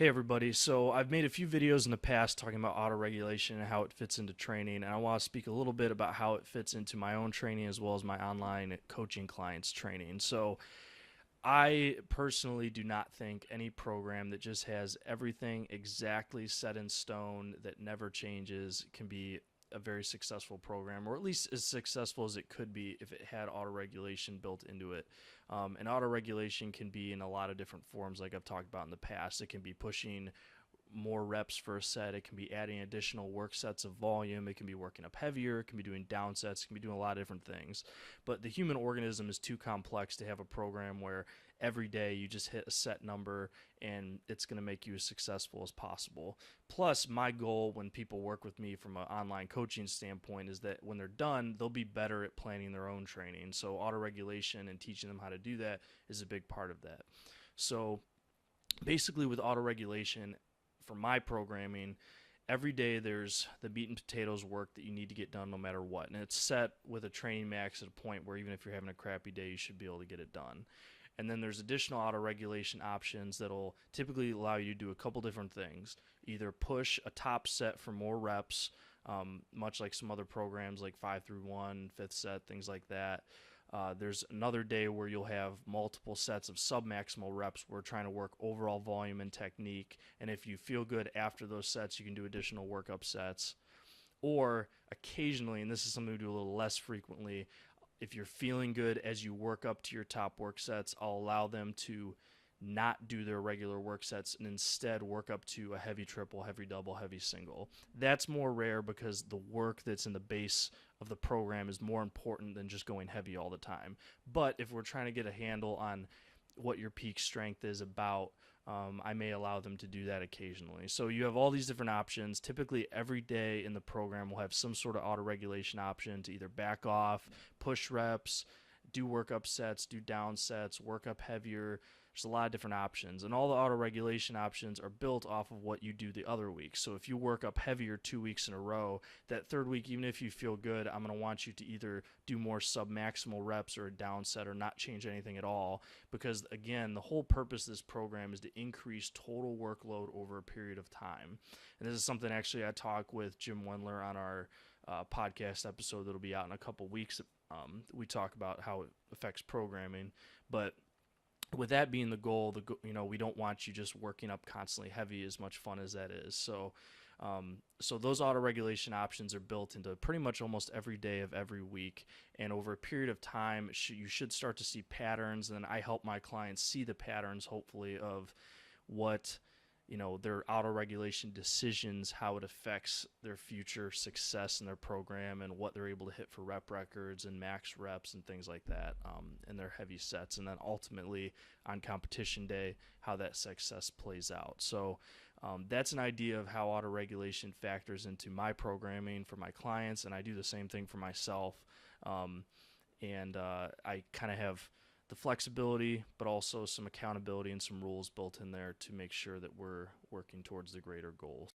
Hey everybody, so I've made a few videos in the past talking about auto-regulation and how it fits into training, and I want to speak a little bit about how it fits into my own training as well as my online coaching clients training. So I personally do not think any program that just has everything exactly set in stone that never changes can be a very successful program, or at least as successful as it could be if it had auto-regulation built into it. And auto-regulation can be in a lot of different forms, like I've talked about in the past. It can be pushing more reps for a set. It can be adding additional work sets of volume. It can be working up heavier. It can be doing down sets. It can be doing a lot of different things. But the human organism is too complex to have a program where every day you just hit a set number and it's going to make you as successful as possible. Plus, my goal when people work with me from an online coaching standpoint is that when they're done, they'll be better at planning their own training. So, auto regulation and teaching them how to do that is a big part of that. So, basically, with auto regulation, for my programming, every day there's the meat and potatoes work that you need to get done no matter what. And it's set with a training max at a point where even if you're having a crappy day, you should be able to get it done. And then there's additional auto regulation options that'll typically allow you to do a couple different things. Either push a top set for more reps, much like some other programs like 5 through 1, fifth set, things like that. There's another day where you'll have multiple sets of submaximal reps. We're trying to work overall volume and technique. And if you feel good after those sets, you can do additional workup sets. Or occasionally, and this is something we do a little less frequently, if you're feeling good as you work up to your top work sets, I'll allow them to not do their regular work sets and instead work up to a heavy triple, heavy double, heavy single. That's more rare because the work that's in the base of the program is more important than just going heavy all the time. But if we're trying to get a handle on what your peak strength is about, I may allow them to do that occasionally. So you have all these different options. Typically, every day in the program will have some sort of auto regulation option to either back off, push reps, do workup sets, do down sets, work up heavier. There's a lot of different options, and all the auto regulation options are built off of what you do the other week. So if you work up heavier 2 weeks in a row, that third week, even if you feel good, I'm going to want you to either do more sub-maximal reps or a down set or not change anything at all, because again, the whole purpose of this program is to increase total workload over a period of time. And this is something actually I talk with Jim Wendler on our podcast episode that'll be out in a couple weeks. We talk about how it affects programming, but with that being the goal, we don't want you just working up constantly heavy, as much fun as that is. So those auto regulation options are built into pretty much almost every day of every week, and over a period of time, you should start to see patterns. And I help my clients see the patterns, hopefully, of what their auto regulation decisions, how it affects their future success in their program, and what they're able to hit for rep records and max reps and things like that, in their heavy sets, and then ultimately on competition day, how that success plays out. So that's an idea of how auto regulation factors into my programming for my clients, and I do the same thing for myself. I kind of have the flexibility, but also some accountability and some rules built in there to make sure that we're working towards the greater goals.